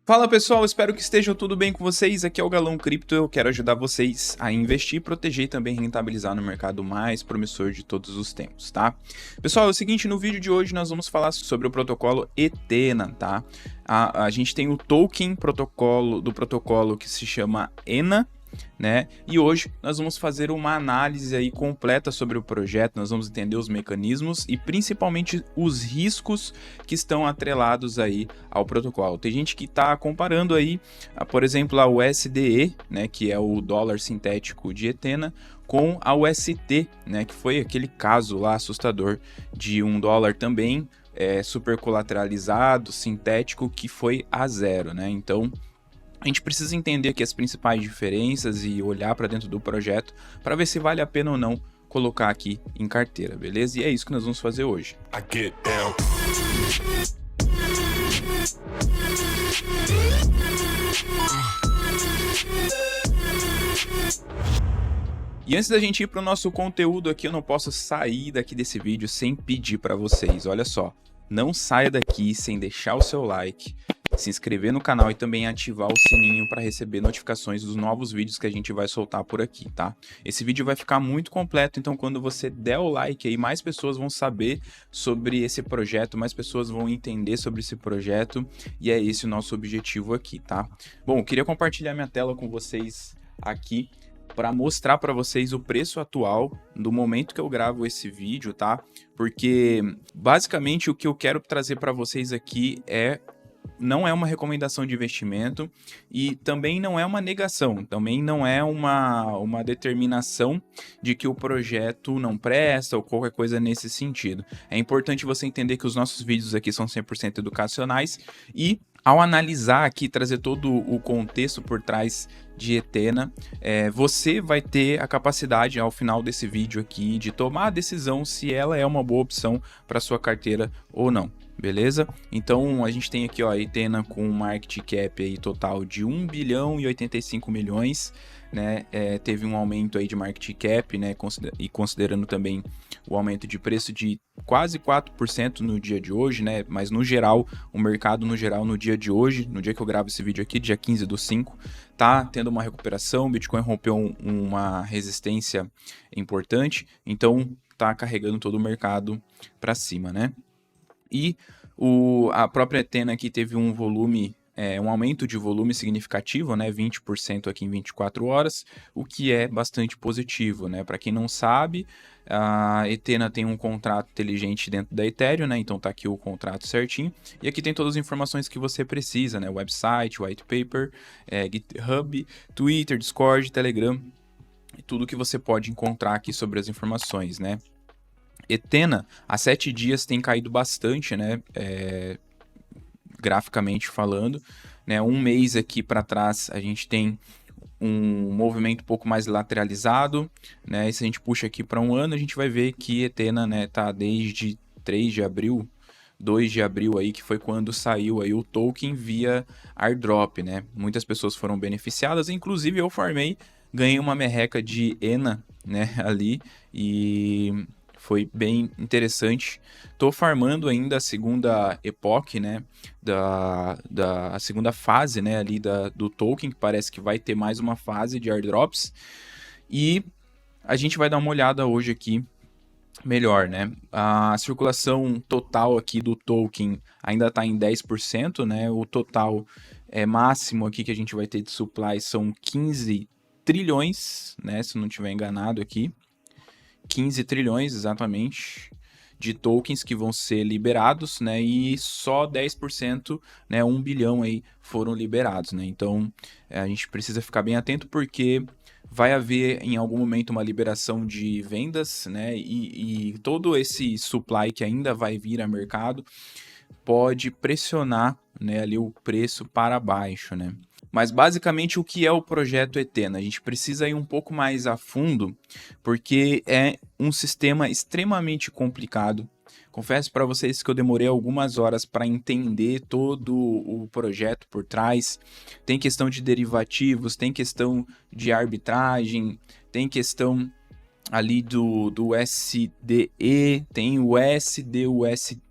Fala pessoal, espero que estejam tudo bem com vocês. Aqui é o Galão Cripto. Eu quero ajudar vocês a investir, proteger e também rentabilizar no mercado mais promissor de todos os tempos, tá? Pessoal, é o seguinte, no vídeo de hoje nós vamos falar sobre o protocolo Ethena, tá? A gente tem o token do protocolo que se chama ENA, né? E hoje nós vamos fazer uma análise aí completa sobre o projeto, nós vamos entender os mecanismos e principalmente os riscos que estão atrelados aí ao protocolo. Tem gente que está comparando aí, por exemplo, a USDE, né, que é o dólar sintético de Ethena, com a UST, né, que foi aquele caso lá assustador de um dólar também super colateralizado, sintético, que foi a zero, né? Então a gente precisa entender aqui as principais diferenças e olhar para dentro do projeto para ver se vale a pena ou não colocar aqui em carteira, beleza? E é isso que nós vamos fazer hoje. E antes da gente ir para o nosso conteúdo aqui, eu não posso sair daqui desse vídeo sem pedir para vocês, olha só, não saia daqui sem deixar o seu like, se inscrever no canal e também ativar o sininho para receber notificações dos novos vídeos que a gente vai soltar por aqui, tá? Esse vídeo vai ficar muito completo, então quando você der o like aí, mais pessoas vão saber sobre esse projeto, mais pessoas vão entender sobre esse projeto e é esse o nosso objetivo aqui, tá? Bom, eu queria compartilhar minha tela com vocês aqui para mostrar para vocês o preço atual do momento que eu gravo esse vídeo, tá? Porque basicamente o que eu quero trazer para vocês aqui não é uma recomendação de investimento e também não é uma negação, também não é uma determinação de que o projeto não presta ou qualquer coisa nesse sentido. É importante você entender que os nossos vídeos aqui são 100% educacionais e ao analisar aqui, trazer todo o contexto por trás de Ethena, você vai ter a capacidade ao final desse vídeo aqui de tomar a decisão se ela é uma boa opção para sua carteira ou não. Beleza? Então a gente tem aqui ó, a Ethena com um market cap aí total de 1 bilhão e 85 milhões, né? Teve um aumento aí de market cap, né? E considerando também o aumento de preço de quase 4% no dia de hoje, né? Mas no geral, o mercado no geral no dia de hoje, no dia que eu gravo esse vídeo aqui, dia 15/5, tá tendo uma recuperação, o Bitcoin rompeu uma resistência importante, então tá carregando todo o mercado para cima, né? E a própria Ethena aqui teve um volume, um aumento de volume significativo, né, 20% aqui em 24 horas, o que é bastante positivo, né? Para quem não sabe, a Ethena tem um contrato inteligente dentro da Ethereum, né? Então tá aqui o contrato certinho. E aqui tem todas as informações que você precisa, né? Website, white paper, GitHub, Twitter, Discord, Telegram, e tudo que você pode encontrar aqui sobre as informações, né? Ethena, há 7 dias tem caído bastante, né, graficamente falando, né, um mês aqui para trás a gente tem um movimento um pouco mais lateralizado, né, e se a gente puxa aqui para um ano, a gente vai ver que Ethena, né, tá desde 3 de abril, 2 de abril aí, que foi quando saiu aí o token via airdrop, né, muitas pessoas foram beneficiadas, inclusive eu farmei, ganhei uma merreca de ENA, né, ali, e foi bem interessante. Tô farmando ainda a segunda epoch, né, a segunda fase, né, ali do token, que parece que vai ter mais uma fase de airdrops, e a gente vai dar uma olhada hoje aqui melhor, né, a circulação total aqui do token ainda está em 10%, né, o total máximo aqui que a gente vai ter de supply são 15 trilhões, né, se não estiver enganado aqui, 15 trilhões exatamente de tokens que vão ser liberados, né, e só 10%, né, 1 bilhão aí foram liberados, né, então a gente precisa ficar bem atento porque vai haver em algum momento uma liberação de vendas, né, e todo esse supply que ainda vai vir a mercado pode pressionar, né, ali o preço para baixo, né. Mas basicamente o que é o projeto Ethena? A gente precisa ir um pouco mais a fundo, porque é um sistema extremamente complicado. Confesso para vocês que eu demorei algumas horas para entender todo o projeto por trás. Tem questão de derivativos, tem questão de arbitragem, tem questão ali do SDE, tem o SDUSE,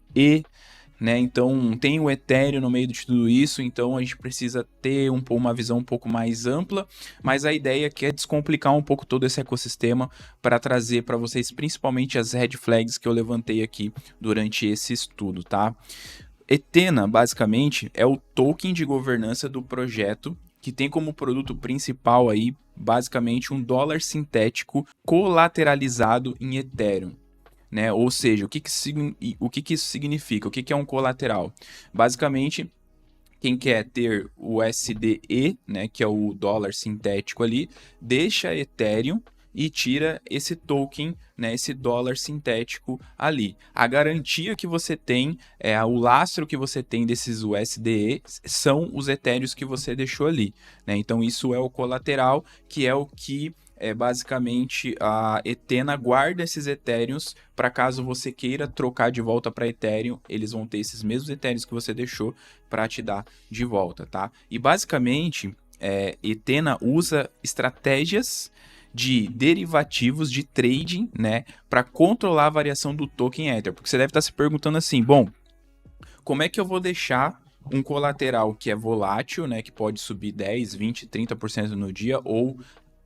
né? Então tem o Ethereum no meio de tudo isso, então a gente precisa ter uma visão um pouco mais ampla, mas a ideia aqui é descomplicar um pouco todo esse ecossistema para trazer para vocês principalmente as red flags que eu levantei aqui durante esse estudo, tá? Ethena, basicamente, é o token de governança do projeto que tem como produto principal aí, basicamente, um dólar sintético colateralizado em Ethereum. Né? Ou seja, o que isso significa? O que é um colateral? Basicamente, quem quer ter o SDE, né, que é o dólar sintético ali, deixa Ethereum e tira esse token, né, esse dólar sintético ali. A garantia que você tem, o lastro que você tem desses USDE são os etéreos que você deixou ali. Né? Então isso é o colateral, que é o que basicamente a Ethena guarda esses etéreos para caso você queira trocar de volta para Ethereum, eles vão ter esses mesmos etéreos que você deixou para te dar de volta, tá? E basicamente, Ethena usa estratégias de derivativos de trading, né, para controlar a variação do token Ether. Porque você deve estar se perguntando assim, bom, como é que eu vou deixar um colateral que é volátil, né, que pode subir 10, 20, 30% no dia, ou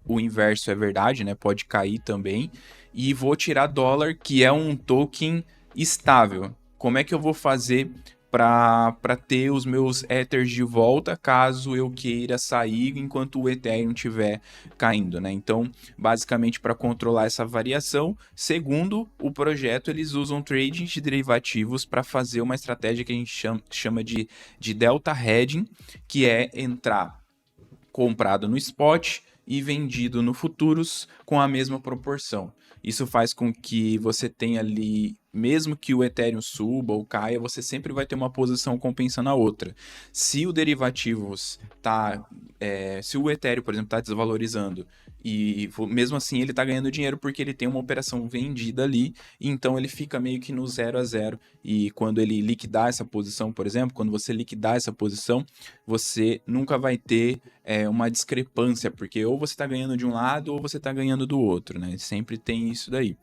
o inverso é verdade, né, pode cair também, e vou tirar dólar, que é um token estável. Como é que eu vou fazer para ter os meus Ethers de volta caso eu queira sair enquanto o Ethereum estiver caindo, né? Então, basicamente, para controlar essa variação, segundo o projeto, eles usam trading de derivativos para fazer uma estratégia que a gente chama de delta hedging, que é entrar comprado no spot e vendido no futuros com a mesma proporção. Isso faz com que você tenha ali, mesmo que o Ethereum suba ou caia, você sempre vai ter uma posição compensando a outra. Se o derivativos se o Ethereum, por exemplo, está desvalorizando e mesmo assim ele está ganhando dinheiro porque ele tem uma operação vendida ali, então ele fica meio que no 0 a 0 e quando ele liquidar essa posição, por exemplo, quando você liquidar essa posição, você nunca vai ter uma discrepância, porque ou você está ganhando de um lado ou você está ganhando do outro, né? Sempre tem isso daí.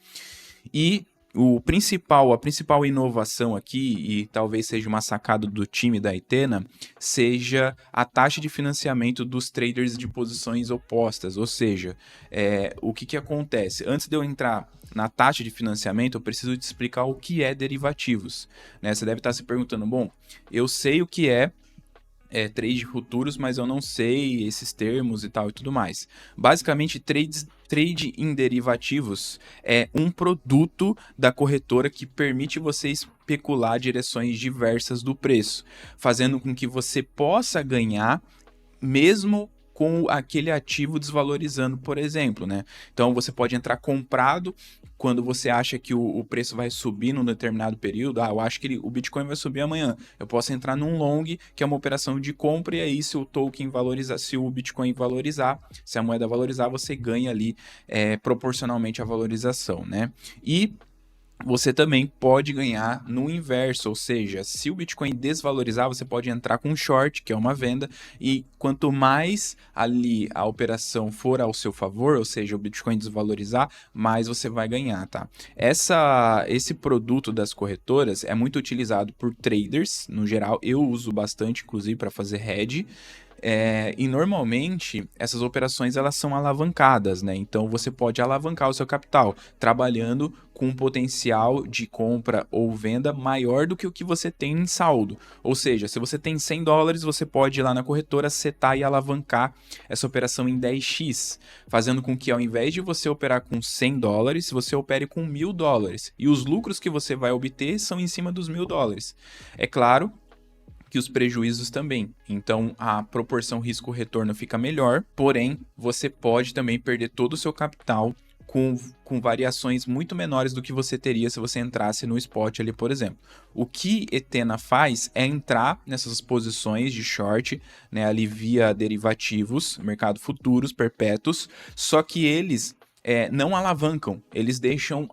E a principal inovação aqui, e talvez seja uma sacada do time da Ethena, seja a taxa de financiamento dos traders de posições opostas. Ou seja, o que acontece? Antes de eu entrar na taxa de financiamento, eu preciso te explicar o que é derivativos. Né? Você deve estar se perguntando, bom, eu sei o que é trade futuros, mas eu não sei esses termos e tal e tudo mais. Basicamente, trade em derivativos é um produto da corretora que permite você especular direções diversas do preço, fazendo com que você possa ganhar mesmo com aquele ativo desvalorizando, por exemplo, né? Então você pode entrar comprado quando você acha que o preço vai subir num determinado período. Eu acho que o Bitcoin vai subir amanhã. Eu posso entrar num long, que é uma operação de compra, e aí se o token valorizar, se o Bitcoin valorizar, se a moeda valorizar, você ganha ali proporcionalmente a valorização, né? E você também pode ganhar no inverso, ou seja, se o Bitcoin desvalorizar, você pode entrar com short, que é uma venda, e quanto mais ali a operação for ao seu favor, ou seja, o Bitcoin desvalorizar, mais você vai ganhar, tá? Esse produto das corretoras é muito utilizado por traders, no geral, eu uso bastante, inclusive, para fazer hedge. E normalmente essas operações elas são alavancadas, né? Então você pode alavancar o seu capital trabalhando com um potencial de compra ou venda maior do que o que você tem em saldo. Ou seja, se você tem $100, você pode ir lá na corretora, setar e alavancar essa operação em 10x, fazendo com que ao invés de você operar com $100, você opere com $1.000. E os lucros que você vai obter são em cima dos $1.000. É claro que os prejuízos também. Então a proporção risco-retorno fica melhor, porém você pode também perder todo o seu capital com variações muito menores do que você teria se você entrasse no spot ali, por exemplo. O que Ethena faz é entrar nessas posições de short, né, ali via derivativos, mercado futuros, perpétuos, só que eles não alavancam, eles deixam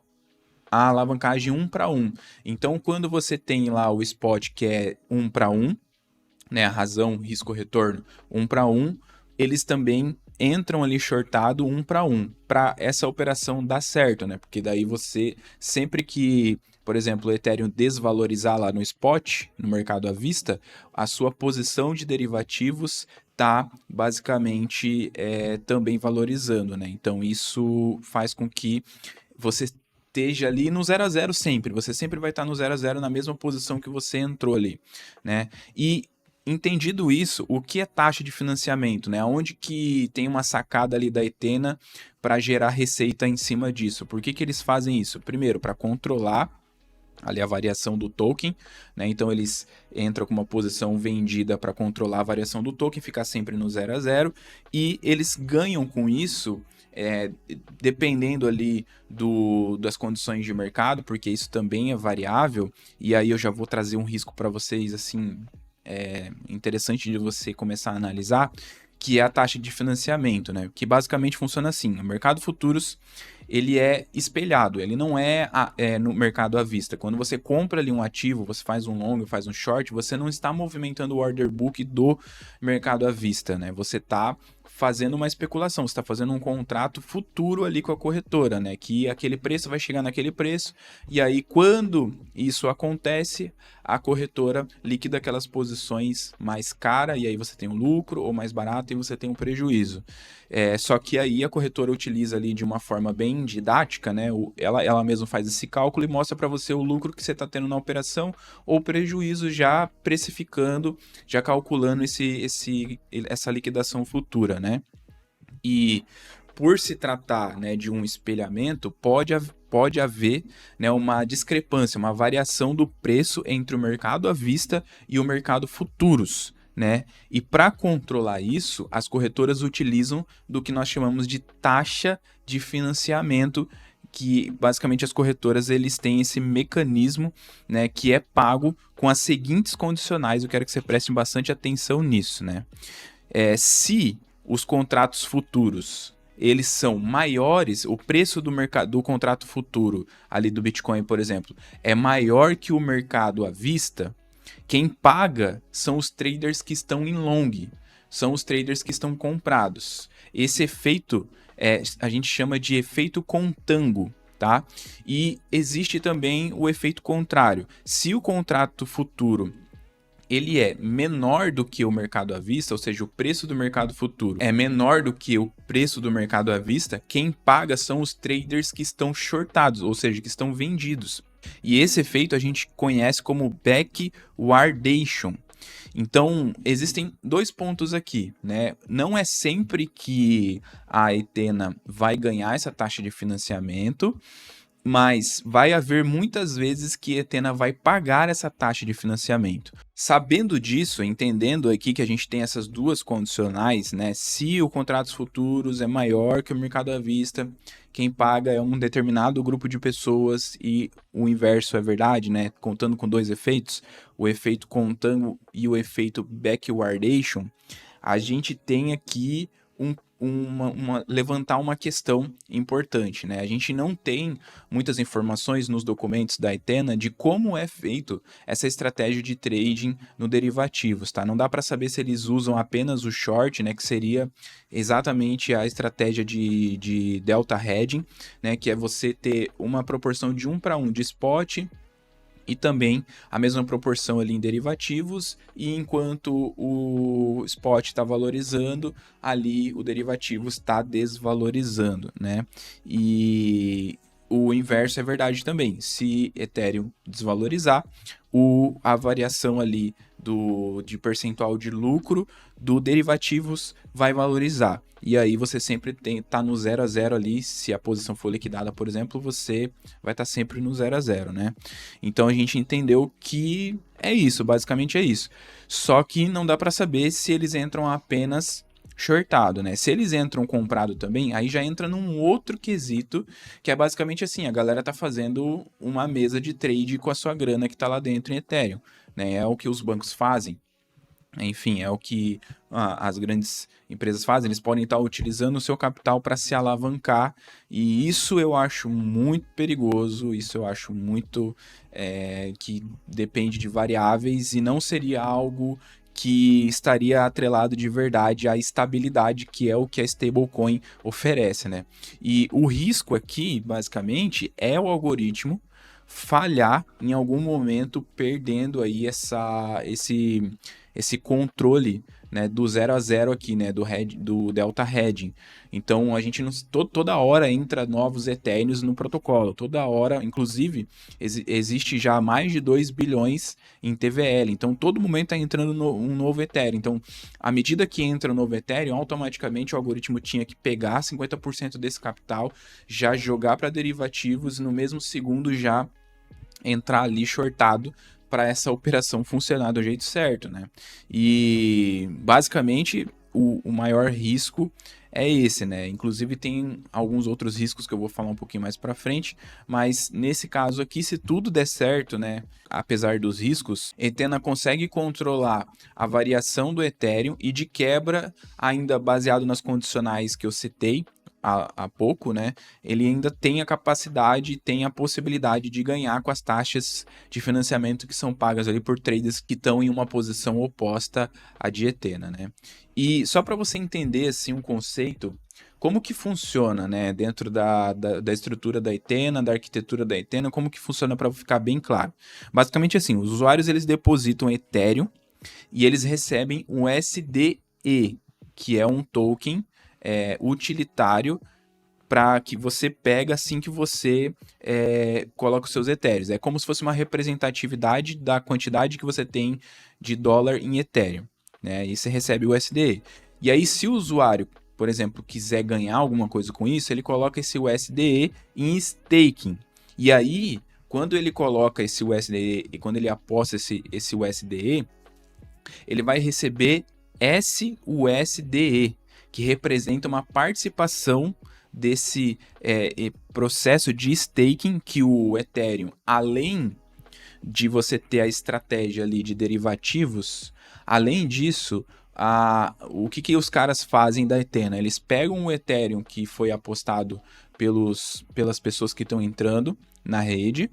a alavancagem 1 para 1. Então, quando você tem lá o spot que é 1 para 1, né, a razão risco-retorno 1 para 1, eles também entram ali shortado 1 para 1, para essa operação dar certo, né? Porque daí você, sempre que por exemplo, o Ethereum desvalorizar lá no spot, no mercado à vista, a sua posição de derivativos está basicamente também valorizando, né? Então isso faz com que você esteja ali no 0 a 0 sempre. Você sempre vai estar no 0 a 0 na mesma posição que você entrou ali, né? E entendido isso, o que é taxa de financiamento, né? Onde que tem uma sacada ali da Ethena para gerar receita em cima disso? Por que eles fazem isso? Primeiro, para controlar ali a variação do token, né? Então eles entram com uma posição vendida para controlar a variação do token, ficar sempre no 0 a 0, e eles ganham com isso, dependendo ali das condições de mercado, porque isso também é variável, e aí eu já vou trazer um risco para vocês, assim, interessante de você começar a analisar, que é a taxa de financiamento, né? Que basicamente funciona assim: o mercado futuros ele é espelhado, ele não no mercado à vista. Quando você compra ali um ativo, você faz um long, faz um short, você não está movimentando o order book do mercado à vista, né? Você está fazendo uma especulação, você está fazendo um contrato futuro ali com a corretora, né? Que aquele preço vai chegar naquele preço, e aí quando isso acontece, a corretora liquida aquelas posições mais cara, e aí você tem um lucro, ou mais barato, e você tem um prejuízo. Só que aí a corretora utiliza ali de uma forma bem didática, né? Ela mesma faz esse cálculo e mostra para você o lucro que você está tendo na operação, ou prejuízo, já precificando, já calculando essa liquidação futura, né? E por se tratar, né, de um espelhamento, pode haver, né, uma discrepância, uma variação do preço entre o mercado à vista e o mercado futuros, né? E para controlar isso, as corretoras utilizam do que nós chamamos de taxa de financiamento, que basicamente as corretoras eles têm esse mecanismo, né, que é pago com as seguintes condicionais. Eu quero que você preste bastante atenção nisso, né? Se os contratos futuros eles são maiores, o preço do contrato futuro ali do Bitcoin, por exemplo, é maior que o mercado à vista, quem paga são os traders que estão em long, são os traders que estão comprados. Esse efeito a gente chama de efeito contango, tá? E existe também o efeito contrário. Se o contrato futuro ele é menor do que o mercado à vista, ou seja, o preço do mercado futuro é menor do que o preço do mercado à vista, quem paga são os traders que estão shortados, ou seja, que estão vendidos. E esse efeito a gente conhece como backwardation. Então, existem dois pontos aqui, né? Não é sempre que a Ethena vai ganhar essa taxa de financiamento, mas vai haver muitas vezes que a Ethena vai pagar essa taxa de financiamento. Sabendo disso, entendendo aqui que a gente tem essas duas condicionais, né? Se o contratos futuros é maior que o mercado à vista, quem paga é um determinado grupo de pessoas, e o inverso é verdade, né? Contando com dois efeitos, o efeito contango e o efeito backwardation, a gente tem aqui levantar uma questão importante, né? A gente não tem muitas informações nos documentos da Ethena de como é feito essa estratégia de trading no derivativos, tá? Não dá para saber se eles usam apenas o short, né? Que seria exatamente a estratégia de delta hedging, né? Que é você ter uma proporção de 1 para 1 de spot, e também a mesma proporção ali em derivativos, e enquanto o spot está valorizando, ali o derivativo está desvalorizando, né? E o inverso é verdade também. Se Ethereum desvalorizar, a variação ali de percentual de lucro do derivativos vai valorizar. E aí você sempre tá no 0 a 0 ali. Se a posição for liquidada, por exemplo, você vai estar sempre no 0 a 0, né? Então a gente entendeu que é isso, basicamente é isso. Só que não dá para saber se eles entram apenas shortado, né? Se eles entram comprado também, aí já entra num outro quesito, que é basicamente assim: a galera tá fazendo uma mesa de trade com a sua grana que tá lá dentro em Ethereum, né? É o que os bancos fazem. Enfim, é o que as grandes empresas fazem. Eles podem estar utilizando o seu capital para se alavancar, e isso eu acho muito perigoso, isso eu acho muito que depende de variáveis, e não seria algo que estaria atrelado de verdade à estabilidade, que é o que a stablecoin oferece, né? E o risco aqui, basicamente, é o algoritmo falhar em algum momento, perdendo aí esse controle, né, do 0 a 0 aqui, né, do Delta Hedging. Então a gente não, toda hora entra novos Ethereums no protocolo, toda hora, inclusive existe já mais de 2 bilhões em TVL, então todo momento está entrando um novo Ethereum. Então, à medida que entra um novo Ethereum, automaticamente o algoritmo tinha que pegar 50% desse capital, já jogar para derivativos e no mesmo segundo já entrar ali shortado para essa operação funcionar do jeito certo, né? E basicamente o maior risco é esse, né? Inclusive tem alguns outros riscos que eu vou falar um pouquinho mais para frente, mas nesse caso aqui, se tudo der certo, né? Apesar dos riscos, Ethena consegue controlar a variação do Ethereum e de quebra, ainda baseado nas condicionais que eu citei há pouco, né? Ele ainda tem a capacidade, tem a possibilidade de ganhar com as taxas de financiamento que são pagas ali por traders que estão em uma posição oposta à de Ethena, né? E só para você entender assim um conceito, como que funciona, né, dentro da estrutura da Ethena, da arquitetura da Ethena, como que funciona para ficar bem claro? Basicamente assim, os usuários eles depositam Ethereum e eles recebem um SDE, que é um token utilitário para que você pega assim que você coloca os seus etéreos. É como se fosse uma representatividade da quantidade que você tem de dólar em Ethereum, né? E você recebe o USDE. E aí, se o usuário, por exemplo, quiser ganhar alguma coisa com isso, ele coloca esse USDE em staking. E aí, quando ele coloca esse USDE e quando ele aposta esse USDE, ele vai receber SUSDE, que representa uma participação desse processo de staking que o Ethereum, além de você ter a estratégia ali de derivativos, além disso, o que os caras fazem da Ethena? Eles pegam o Ethereum que foi apostado pelas pessoas que estão entrando na rede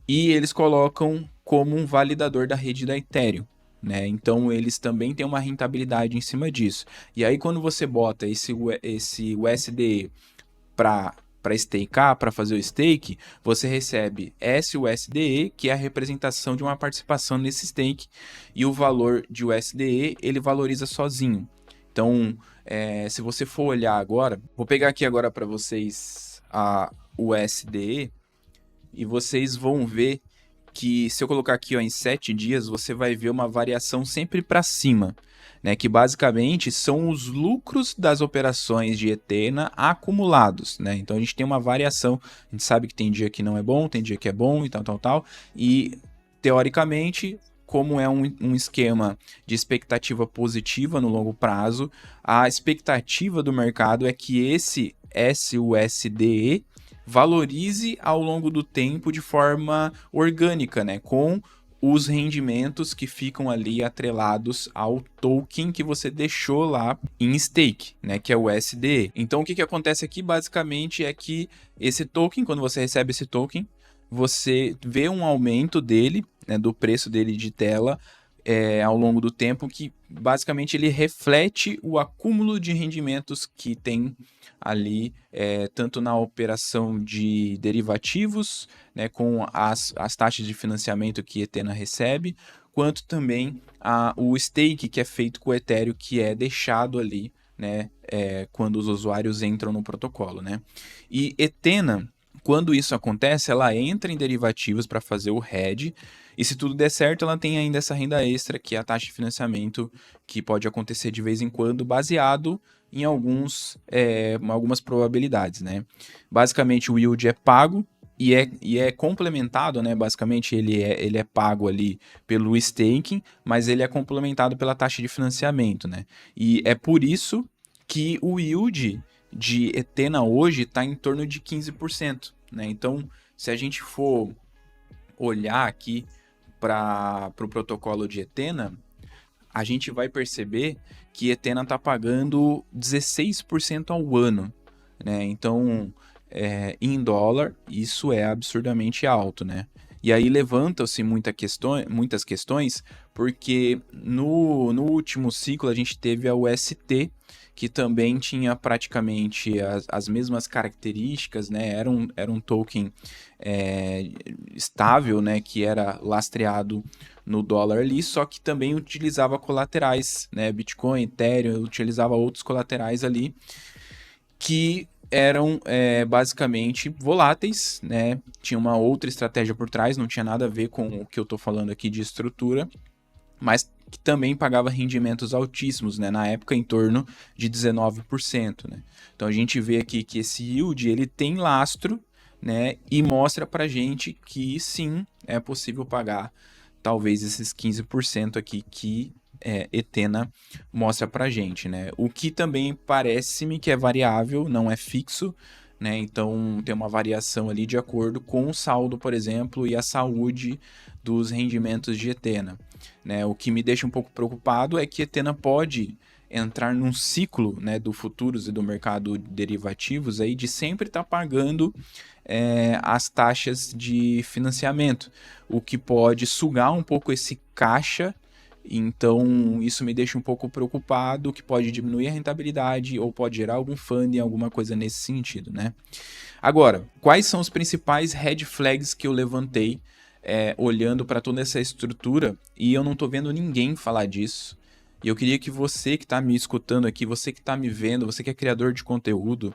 e eles colocam como um validador da rede da Ethereum. Né? Então eles também têm uma rentabilidade em cima disso. E aí quando você bota esse USDE para stakear, para fazer o stake, você recebe SUSDE, que é a representação de uma participação nesse stake, e o valor de USDE ele valoriza sozinho. Então, se você for olhar agora, vou pegar aqui agora para vocês a USDE e vocês vão ver que se eu colocar aqui ó, em 7 dias, você vai ver uma variação sempre para cima, né? Que basicamente são os lucros das operações de Ethena acumulados, né? Então a gente tem uma variação, a gente sabe que tem dia que não é bom, tem dia que é bom e tal, e teoricamente, como é um esquema de expectativa positiva no longo prazo, a expectativa do mercado é que esse SUSDE valorize ao longo do tempo de forma orgânica, né? Com os rendimentos que ficam ali atrelados ao token que você deixou lá em stake, né? Que é o USDE. Então, o que acontece aqui basicamente é que esse token, quando você recebe esse token, você vê um aumento dele, né? Do preço dele de tela ao longo do tempo, que basicamente ele reflete o acúmulo de rendimentos que tem ali, tanto na operação de derivativos, né, com as taxas de financiamento que Ethena recebe, quanto também o stake que é feito com o Ethereum, que é deixado ali, né, quando os usuários entram no protocolo, né? E Ethena, quando isso acontece, ela entra em derivativos para fazer o hedge, e se tudo der certo, ela tem ainda essa renda extra, que é a taxa de financiamento, que pode acontecer de vez em quando, baseado em algumas probabilidades, né? Basicamente, o yield é pago e é complementado, né? Basicamente, ele é pago ali pelo staking, mas ele é complementado pela taxa de financiamento, né? E é por isso que o yield de Ethena hoje está em torno de 15%, né? Então, se a gente for olhar aqui para o protocolo de Ethena, a gente vai perceber que Ethena está pagando 16% ao ano, né? Então, em dólar, isso é absurdamente alto, né? E aí levantam-se muitas questões, porque no último ciclo a gente teve a UST, que também tinha praticamente as mesmas características, né? Era um token estável, né? Que era lastreado no dólar ali, só que também utilizava colaterais, né? Bitcoin, Ethereum, utilizava outros colaterais ali que eram basicamente voláteis, né? Tinha uma outra estratégia por trás, não tinha nada a ver com o que eu estou falando aqui de estrutura, mas que também pagava rendimentos altíssimos, né? Na época em torno de 19%, né? Então a gente vê aqui que esse yield ele tem lastro, né? E mostra para gente que sim, é possível pagar talvez esses 15% aqui que Etena mostra pra gente, né? O que também parece-me que é variável, não é fixo, né? Então tem uma variação ali de acordo com o saldo, por exemplo, e a saúde dos rendimentos de Etena, né? O que me deixa um pouco preocupado é que Etena pode entrar num ciclo, né, do futuros e do mercado de derivativos aí de sempre estar pagando as taxas de financiamento, o que pode sugar um pouco esse caixa. Então, isso me deixa um pouco preocupado, que pode diminuir a rentabilidade ou pode gerar algum funding, alguma coisa nesse sentido, né? Agora, quais são os principais red flags que eu levantei olhando para toda essa estrutura e eu não estou vendo ninguém falar disso? E eu queria que você que está me escutando aqui, você que está me vendo, você que é criador de conteúdo,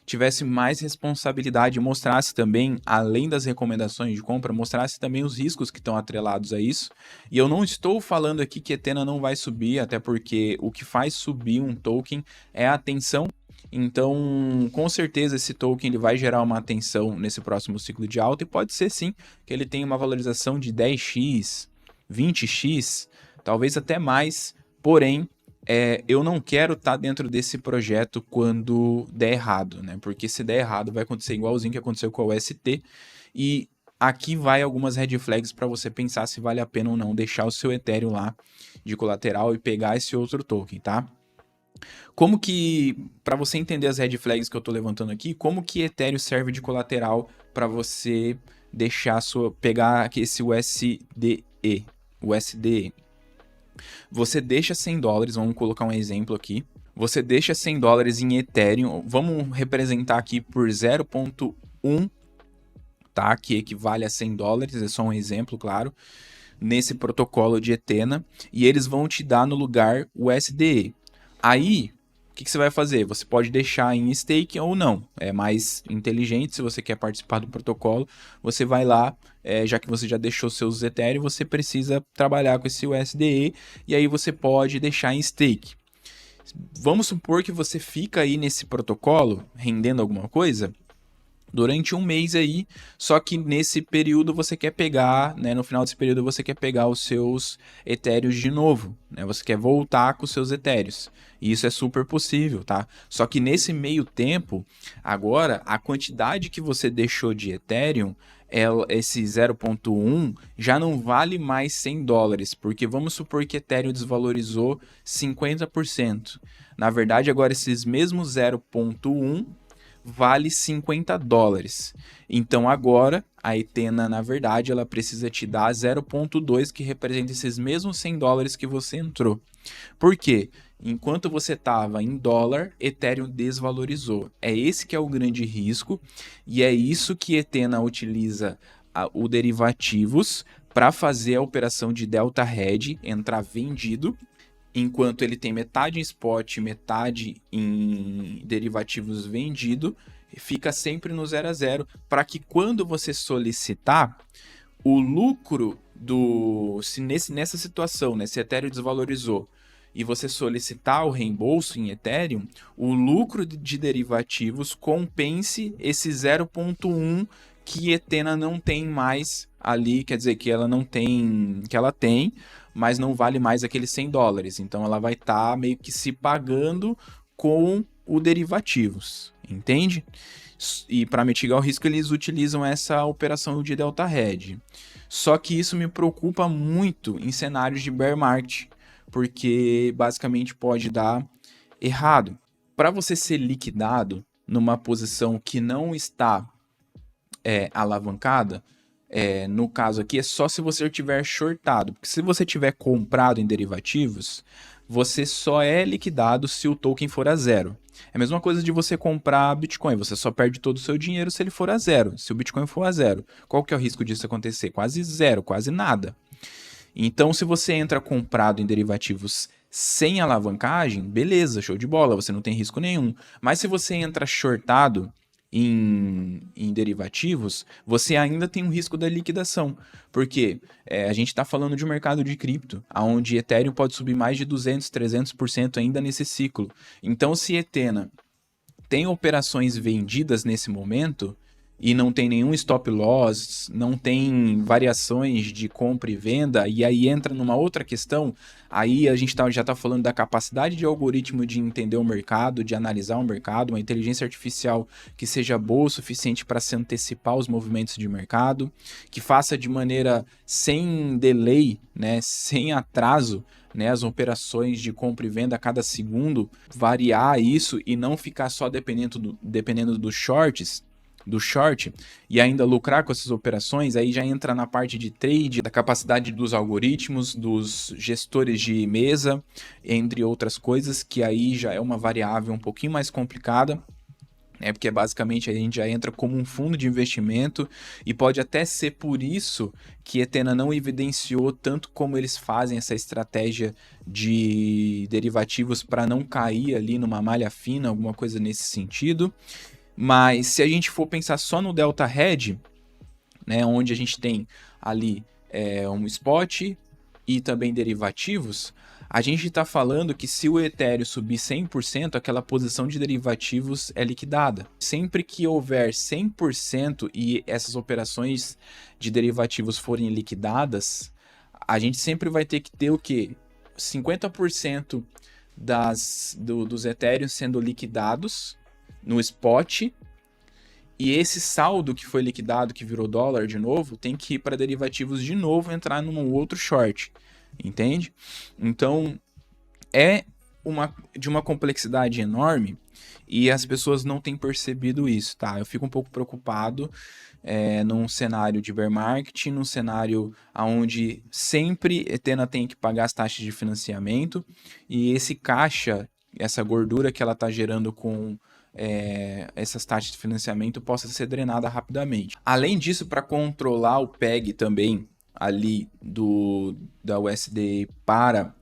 tivesse mais responsabilidade, mostrasse também, além das recomendações de compra, mostrasse também os riscos que estão atrelados a isso. E eu não estou falando aqui que Etena não vai subir, até porque o que faz subir um token é a atenção. Então, com certeza esse token ele vai gerar uma atenção nesse próximo ciclo de alta e pode ser sim que ele tenha uma valorização de 10x, 20x, talvez até mais, porém eu não quero estar dentro desse projeto quando der errado, né? Porque se der errado vai acontecer igualzinho que aconteceu com a UST. E aqui vai algumas red flags para você pensar se vale a pena ou não deixar o seu Ethereum lá de colateral e pegar esse outro token, tá? Como que, para você entender as red flags que eu estou levantando aqui, como que Ethereum serve de colateral para você pegar esse USDE. Você deixa $100, vamos colocar um exemplo aqui. Você deixa $100 em Ethereum, vamos representar aqui por 0,1, tá? Que equivale a $100, é só um exemplo, claro, nesse protocolo de Etena, e eles vão te dar no lugar o USDE. Aí, o que você vai fazer? Você pode deixar em stake ou não. É mais inteligente, se você quer participar do protocolo, você vai lá, já que você já deixou seus Ethereum, você precisa trabalhar com esse USDE, e aí você pode deixar em stake. Vamos supor que você fica aí nesse protocolo, rendendo alguma coisa, durante um mês aí, só que nesse período você quer pegar, né, no final desse período você quer pegar os seus etéreos de novo, né, você quer voltar com os seus etéreos, e isso é super possível, tá? Só que nesse meio tempo, agora, a quantidade que você deixou de Ethereum, esse 0,1 já não vale mais $100, porque vamos supor que Ethereum desvalorizou 50%. Na verdade, agora esses mesmos 0,1 vale $50. Então agora a Etena, na verdade, ela precisa te dar 0,2, que representa esses mesmos $100 que você entrou. Por quê? Enquanto você estava em dólar, Ethereum desvalorizou. É esse que é o grande risco, e é isso que Etena utiliza o derivativos para fazer a operação de delta hedge, entrar vendido, enquanto ele tem metade em spot, metade em derivativos vendido, fica sempre no 0 a 0, para que quando você solicitar, o lucro nessa situação, né, se Ethereum desvalorizou e você solicitar o reembolso em Ethereum, o lucro de derivativos compense esse 0,1 que Etena não tem mais ali, quer dizer que ela não tem, que ela tem, mas não vale mais aqueles $100. Então ela vai estar meio que se pagando com o derivativos, entende? E para mitigar o risco eles utilizam essa operação de delta hedge. Só que isso me preocupa muito em cenários de bear market, porque basicamente pode dar errado. Para você ser liquidado numa posição que não está alavancada, no caso aqui, é só se você tiver shortado. Porque se você tiver comprado em derivativos, você só é liquidado se o token for a zero. É a mesma coisa de você comprar Bitcoin, você só perde todo o seu dinheiro se ele for a zero, se o Bitcoin for a zero. Qual que é o risco disso acontecer? Quase zero, quase nada. Então, se você entra comprado em derivativos sem alavancagem, beleza, show de bola, você não tem risco nenhum. Mas se você entra shortado em derivativos, você ainda tem um risco da liquidação. Porque a gente está falando de um mercado de cripto, onde Ethereum pode subir mais de 200, 300% ainda nesse ciclo. Então, se Ethena tem operações vendidas nesse momento e não tem nenhum stop loss, não tem variações de compra e venda, e aí entra numa outra questão, aí a gente já está falando da capacidade de algoritmo de entender o mercado, de analisar o mercado, uma inteligência artificial que seja boa o suficiente para se antecipar os movimentos de mercado, que faça de maneira sem delay, né, sem atraso, né, as operações de compra e venda a cada segundo, variar isso e não ficar só dependendo dos shorts, do short, e ainda lucrar com essas operações, aí já entra na parte de trade, da capacidade dos algoritmos, dos gestores de mesa, entre outras coisas, que aí já é uma variável um pouquinho mais complicada. Porque basicamente a gente já entra como um fundo de investimento e pode até ser por isso que Ethena não evidenciou tanto como eles fazem essa estratégia de derivativos para não cair ali numa malha fina, alguma coisa nesse sentido. Mas se a gente for pensar só no Delta Hedge, né, onde a gente tem ali um spot e também derivativos, a gente está falando que se o Ethereum subir 100%, aquela posição de derivativos é liquidada. Sempre que houver 100% e essas operações de derivativos forem liquidadas, a gente sempre vai ter que ter o quê? 50% dos Ethereum sendo liquidados no spot, e esse saldo que foi liquidado, que virou dólar de novo, tem que ir para derivativos de novo, entrar num outro short, entende? Então, é de uma complexidade enorme e as pessoas não têm percebido isso, tá? Eu fico um pouco preocupado num cenário de bear market, num cenário onde sempre Ethena tem que pagar as taxas de financiamento e esse caixa, essa gordura que ela está gerando com essas taxas de financiamento possa ser drenada rapidamente. Além disso, para controlar o PEG também ali da USD para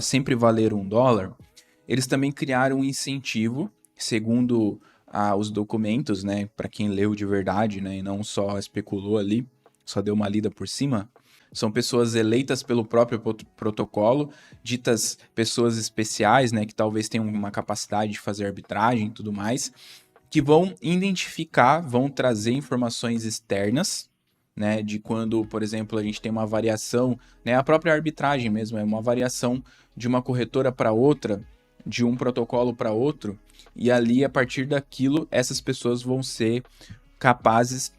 sempre valer $1, eles também criaram um incentivo, segundo os documentos, né, para quem leu de verdade, né, e não só especulou ali, só deu uma lida por cima. São pessoas eleitas pelo próprio protocolo, ditas pessoas especiais, né, que talvez tenham uma capacidade de fazer arbitragem e tudo mais, que vão identificar, vão trazer informações externas, né, de quando, por exemplo, a gente tem uma variação, né, a própria arbitragem mesmo, é uma variação de uma corretora para outra, de um protocolo para outro, e ali, a partir daquilo, essas pessoas vão ser capazes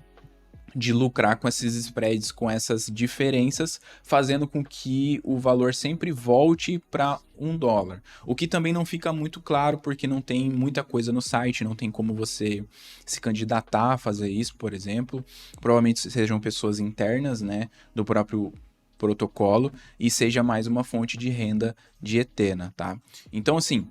de lucrar com esses spreads, com essas diferenças, fazendo com que o valor sempre volte para $1. O que também não fica muito claro, porque não tem muita coisa no site, não tem como você se candidatar a fazer isso, por exemplo. Provavelmente sejam pessoas internas, né, do próprio protocolo, e seja mais uma fonte de renda de Ethena, tá? Então, assim,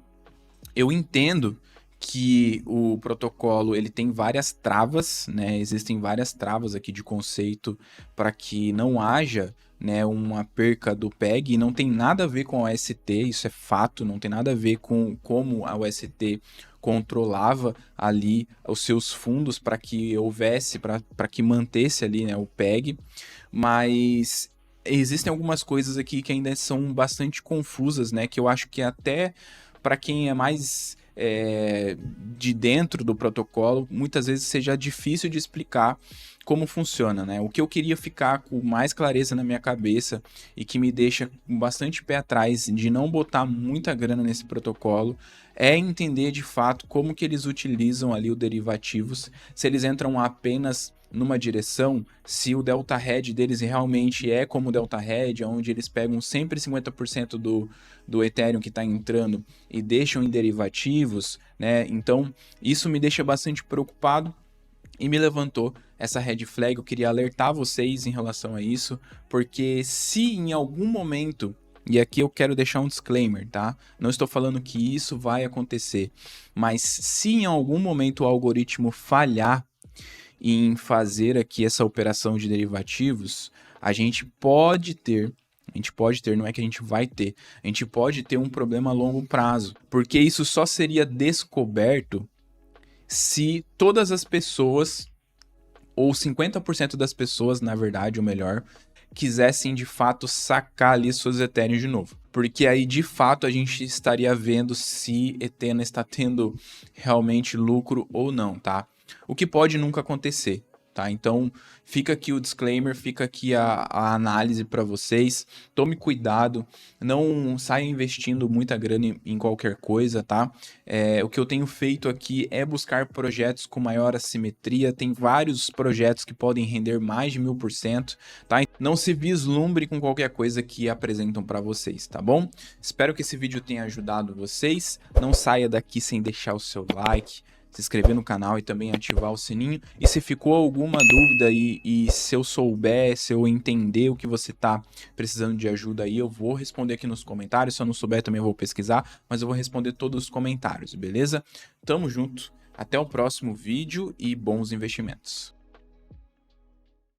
eu entendo que o protocolo ele tem várias travas, né? Existem várias travas aqui de conceito para que não haja, né, uma perca do PEG, e não tem nada a ver com a OST, isso é fato, não tem nada a ver com como a OST controlava ali os seus fundos para que houvesse, para que mantesse ali, né, o PEG, mas existem algumas coisas aqui que ainda são bastante confusas, né, que eu acho que até para quem é mais de dentro do protocolo, muitas vezes seja difícil de explicar como funciona, né? O que eu queria ficar com mais clareza na minha cabeça e que me deixa com bastante pé atrás de não botar muita grana nesse protocolo é entender de fato como que eles utilizam ali os derivativos, se eles entram apenas numa direção, se o delta hedge deles realmente é como o delta hedge, onde eles pegam sempre 50% do Ethereum que está entrando e deixam em derivativos, né? Então, isso me deixa bastante preocupado. e me levantou essa red flag. Eu queria alertar vocês em relação a isso, porque se em algum momento, e aqui eu quero deixar um disclaimer, tá? Não estou falando que isso vai acontecer, mas se em algum momento o algoritmo falhar em fazer aqui essa operação de derivativos, a gente pode ter, não é que a gente vai ter, a gente pode ter um problema a longo prazo, porque isso só seria descoberto se todas as pessoas, ou 50% das pessoas, na verdade, ou melhor, quisessem de fato sacar ali suas Ethereum de novo. Porque aí de fato a gente estaria vendo se Ethereum está tendo realmente lucro ou não, tá? O que pode nunca acontecer, tá? Então fica aqui o disclaimer, fica aqui a análise para vocês. Tome cuidado, não saia investindo muita grana em qualquer coisa, tá? O que eu tenho feito aqui é buscar projetos com maior assimetria. Tem vários projetos que podem render mais de 1000%, tá? Não se vislumbre com qualquer coisa que apresentam para vocês, tá bom? Espero que esse vídeo tenha ajudado vocês. Não saia daqui sem deixar o seu like, se inscrever no canal e também ativar o sininho. E se ficou alguma dúvida e se eu souber, se eu entender o que você tá precisando de ajuda aí, eu vou responder aqui nos comentários. Se eu não souber também eu vou pesquisar, mas eu vou responder todos os comentários, beleza? Tamo junto, até o próximo vídeo e bons investimentos.